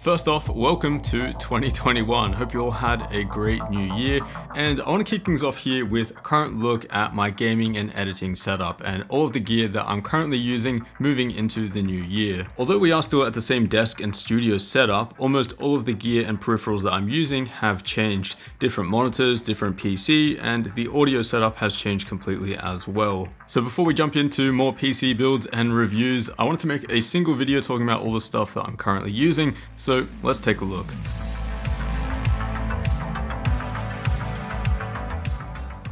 First off, welcome to 2021. Hope you all had a great new year, and I want to kick things off here with a current look at my gaming and editing setup and all of the gear that I'm currently using moving into the new year. Although we are still at the same desk and studio setup, almost all of the gear and peripherals that I'm using have changed. Different monitors, different PC, and the audio setup has changed completely as well. So before we jump into more PC builds and reviews, I wanted to make a single video talking about all the stuff that I'm currently using. So let's take a look.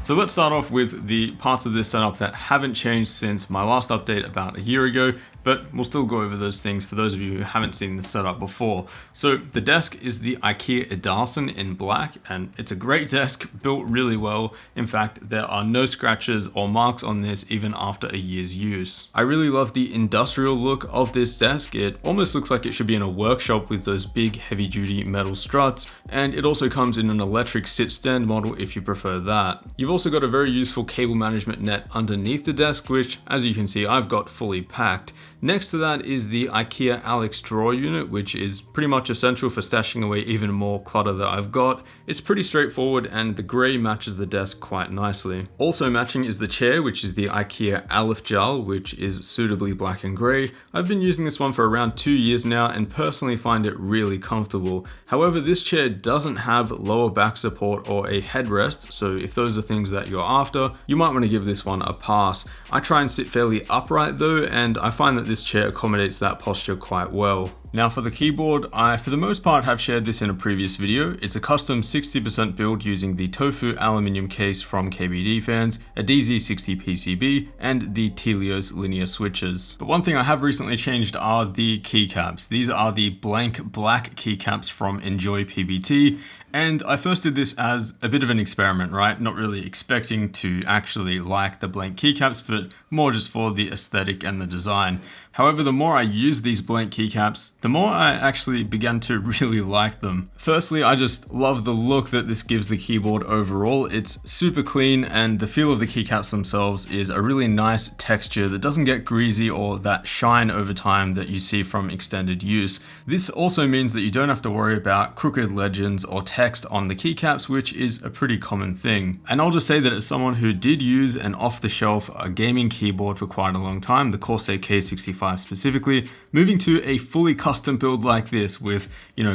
So let's start off with the parts of this setup that haven't changed since my last update about a year ago, but we'll still go over those things for those of you who haven't seen this setup before. So the desk is the IKEA Idarsen in black, and it's a great desk, built really well. In fact, there are no scratches or marks on this even after a year's use. I really love the industrial look of this desk. It almost looks like it should be in a workshop with those big heavy duty metal struts, and it also comes in an electric sit stand model if you prefer that. You've also got a very useful cable management net underneath the desk, which as you can see I've got fully packed. Next to that is the IKEA Alex drawer unit, which is pretty much essential for stashing away even more clutter that I've got. It's pretty straightforward and the grey matches the desk quite nicely. Also matching is the chair, which is the IKEA Alifjal, which is suitably black and grey. I've been using this one for around 2 years now and personally find it really comfortable. However, this chair doesn't have lower back support or a headrest, so if those are things that you're after, you might want to give this one a pass. I try and sit fairly upright though, and I find that this chair accommodates that posture quite well. Now for the keyboard, I for the most part have shared this in a previous video. It's a custom 60% build using the Tofu aluminium case from KBD Fans, a DZ60 PCB, and the Telios linear switches. But one thing I have recently changed are the keycaps. These are the blank black keycaps from Enjoy PBT. And I first did this as a bit of an experiment, right? Not really expecting to actually like the blank keycaps, but more just for the aesthetic and the design. However, the more I used these blank keycaps, the more I actually began to really like them. Firstly, I just love the look that this gives the keyboard overall. It's super clean, and the feel of the keycaps themselves is a really nice texture that doesn't get greasy or that shine over time that you see from extended use. This also means that you don't have to worry about crooked legends or text on the keycaps, which is a pretty common thing. And I'll just say that as someone who did use an off-the-shelf gaming keyboard for quite a long time, the Corsair K65 specifically, moving to a fully custom build like this with,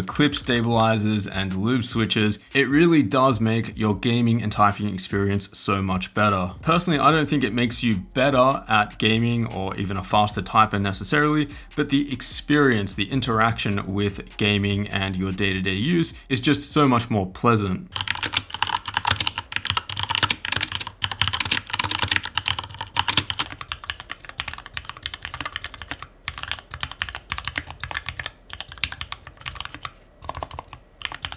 clip stabilizers and lube switches, it really does make your gaming and typing experience so much better. Personally, I don't think it makes you better at gaming or even a faster typer necessarily, but the experience, the interaction with gaming and your day-to-day use is just so much more pleasant.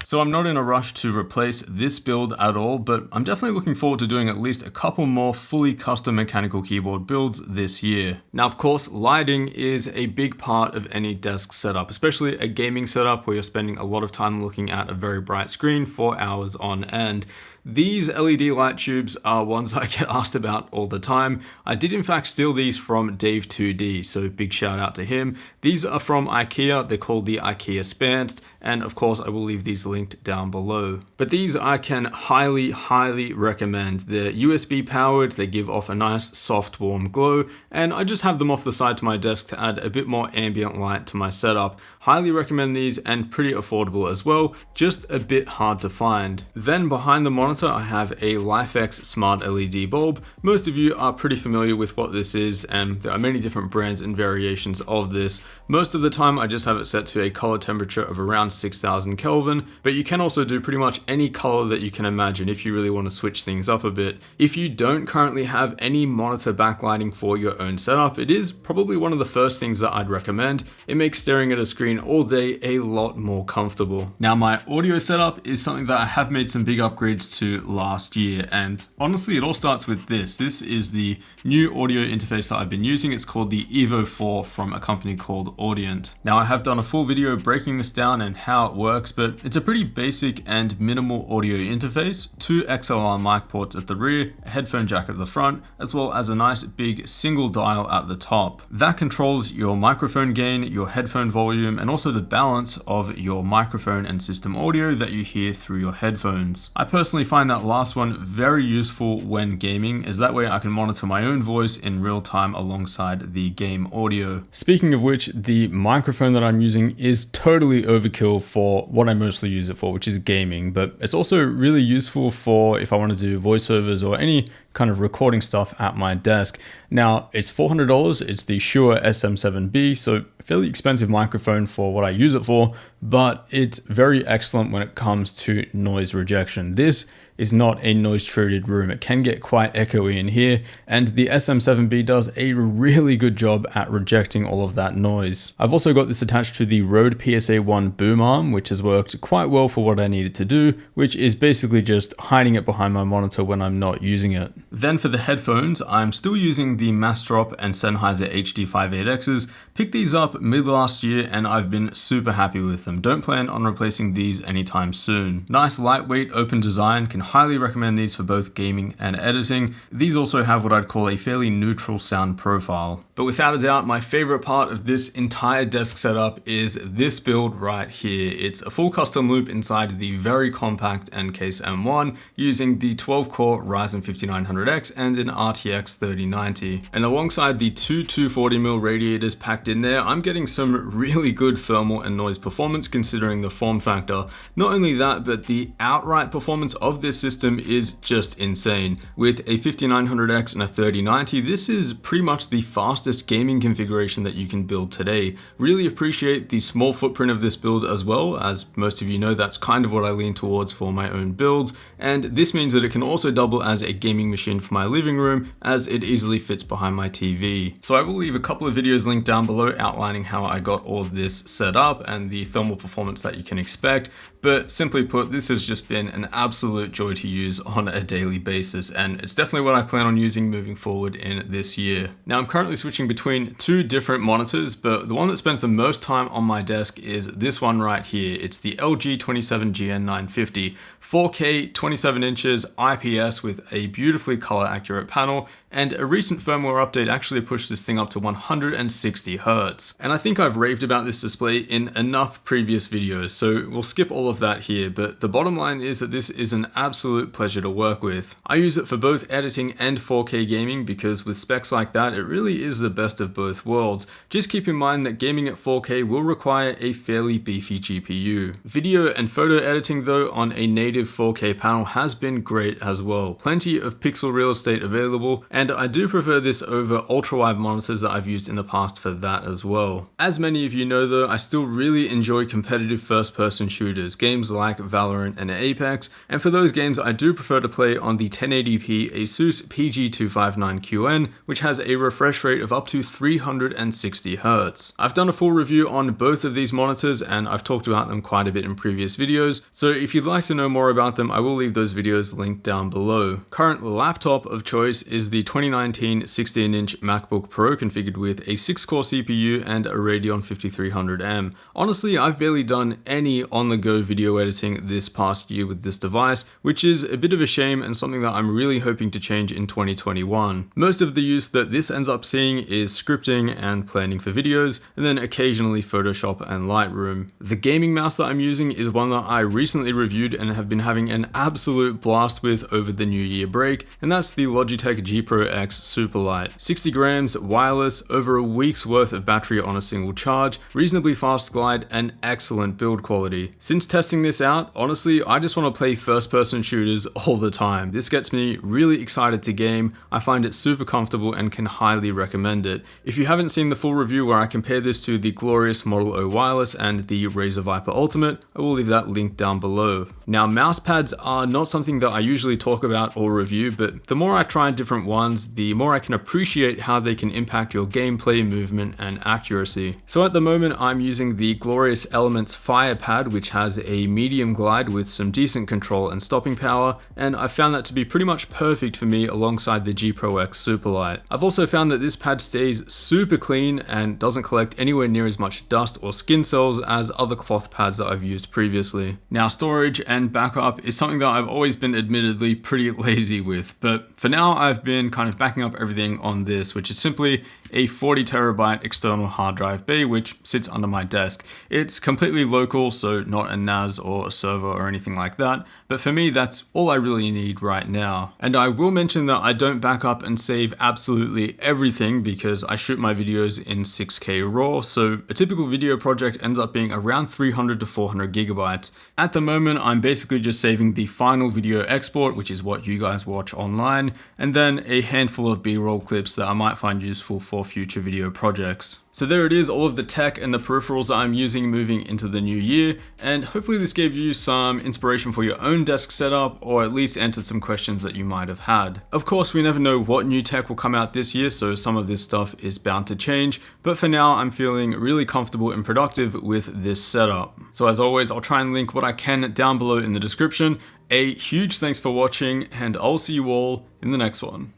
So I'm not in a rush to replace this build at all, but I'm definitely looking forward to doing at least a couple more fully custom mechanical keyboard builds this year. Now, of course, lighting is a big part of any desk setup, especially a gaming setup where you're spending a lot of time looking at a very bright screen for hours on end. These LED light tubes are ones I get asked about all the time. I did in fact steal these from Dave2D, so big shout out to him. These are from IKEA, they're called the IKEA Spanst, and of course I will leave these linked down below. But these I can highly recommend. They're USB powered, they give off a nice soft warm glow, and I just have them off the side to my desk to add a bit more ambient light to my setup. Highly recommend these, and pretty affordable as well, just a bit hard to find. Then behind the monitor I have a LifeX smart LED bulb. Most of you are pretty familiar with what this is, and there are many different brands and variations of this. Most of the time I just have it set to a color temperature of around 6000 Kelvin, but you can also do pretty much any color that you can imagine if you really want to switch things up a bit. If you don't currently have any monitor backlighting for your own setup, it is probably one of the first things that I'd recommend. It makes staring at a screen all day a lot more comfortable. Now, my audio setup is something that I have made some big upgrades to last year, and honestly it all starts with this. This is the new audio interface that I've been using. It's called the Evo 4 from a company called Audient. Now, I have done a full video breaking this down and how it works, but it's a pretty pretty basic and minimal audio interface, 2 XLR mic ports at the rear, a headphone jack at the front, as well as a nice big single dial at the top. That controls your microphone gain, your headphone volume, and also the balance of your microphone and system audio that you hear through your headphones. I personally find that last one very useful when gaming, as that way I can monitor my own voice in real time alongside the game audio. Speaking of which, the microphone that I'm using is totally overkill for what I mostly use it for, which is gaming, but it's also really useful for if I want to do voiceovers or any kind of recording stuff at my desk. Now, it's $400, it's the Shure SM7B, so fairly expensive microphone for what I use it for, but it's very excellent when it comes to noise rejection. This is not a noise treated room. It can get quite echoey in here, and the SM7B does a really good job at rejecting all of that noise. I've also got this attached to the Rode PSA-1 boom arm, which has worked quite well for what I needed to do, which is basically just hiding it behind my monitor when I'm not using it. Then for the headphones, I'm still using the Mastrop and Sennheiser HD58Xs. Picked these up mid last year and I've been super happy with them. Don't plan on replacing these anytime soon. Nice lightweight open design, can highly recommend these for both gaming and editing. These also have what I'd call a fairly neutral sound profile. But without a doubt, my favorite part of this entire desk setup is this build right here. It's a full custom loop inside the very compact N-Case M1 using the 12-core Ryzen 5900X and an RTX 3090. And alongside the two 240mm radiators packed in there, I'm getting some really good thermal and noise performance considering the form factor. Not only that, but the outright performance of this system is just insane. With a 5900X and a 3090, this is pretty much the fastest gaming configuration that you can build today. Really appreciate the small footprint of this build as well. As most of you know, that's kind of what I lean towards for my own builds, and this means that it can also double as a gaming machine for my living room, as it easily fits behind my TV. So I will leave a couple of videos linked down below outlining how I got all of this set up and the thermal performance that you can expect. But simply put, this has just been an absolute joy to use on a daily basis, and it's definitely what I plan on using moving forward in this year. Now, I'm currently switching between two different monitors, but the one that spends the most time on my desk is this one right here. It's the LG 27GN950, 4K, 27 inches, IPS with a beautifully color accurate panel, and a recent firmware update actually pushed this thing up to 160 Hz. And I think I've raved about this display in enough previous videos, so we'll skip all of that here, but the bottom line is that this is an absolute pleasure to work with. I use it for both editing and 4K gaming because with specs like that, it really is the best of both worlds. Just keep in mind that gaming at 4K will require a fairly beefy GPU. Video and photo editing though on a native 4K panel has been great as well. Plenty of pixel real estate available, and I do prefer this over ultra-wide monitors that I've used in the past for that as well. As many of you know though, I still really enjoy competitive first-person shooters, games like Valorant and Apex, and for those games I do prefer to play on the 1080p Asus PG259QN, which has a refresh rate of up to 360 Hz. I've done a full review on both of these monitors and I've talked about them quite a bit in previous videos, so if you'd like to know more about them, I will leave those videos linked down below. Current laptop of choice is the 2019 16-inch MacBook Pro configured with a 6-core CPU and a Radeon 5300M. Honestly, I've barely done any on-the-go video editing this past year with this device, which is a bit of a shame and something that I'm really hoping to change in 2021. Most of the use that this ends up seeing is scripting and planning for videos, and then occasionally Photoshop and Lightroom. The gaming mouse that I'm using is one that I recently reviewed and have been having an absolute blast with over the New Year break, and that's the Logitech G Pro X Superlight. 60 grams, wireless, over a week's worth of battery on a single charge, reasonably fast glide, and excellent build quality. Since testing this out, honestly, I just want to play first-person shooters all the time. This gets me really excited to game. I find it super comfortable and can highly recommend it. If you haven't seen the full review where I compare this to the glorious Model O Wireless and the Razer Viper Ultimate, I will leave that link down below. Now, mouse pads are not something that I usually talk about or review, but but the more I try different ones, the more I can appreciate how they can impact your gameplay, movement, and accuracy. So at the moment, I'm using the Glorious Elements Fire Pad, which has a medium glide with some decent control and stopping power, and I found that to be pretty much perfect for me alongside the G Pro X Superlight. I've also found that this pad stays super clean and doesn't collect anywhere near as much dust or skin cells as other cloth pads that I've used previously. Now, storage and backup is something that I've always been admittedly pretty lazy with, but for now I've been kind of backing up everything on this, which is simply a 40 terabyte external hard drive bay which sits under my desk. It's completely local, so not a NAS or a server or anything like that, but for me that's all I really need right now. And I will mention that I don't back up and save absolutely everything because I shoot my videos in 6K RAW, so a typical video project ends up being around 300 to 400 gigabytes. At the moment I'm basically just saving the final video export, which is what you guys watch online, and then a handful of B-roll clips that I might find useful for future video projects. So there it is, all of the tech and the peripherals that I'm using moving into the new year, and hopefully this gave you some inspiration for your own desk setup, or at least answered some questions that you might have had. Of course, we never know what new tech will come out this year, so some of this stuff is bound to change, but for now I'm feeling really comfortable and productive with this setup. So as always, I'll try and link what I can down below in the description. A huge thanks for watching, and I'll see you all in the next one.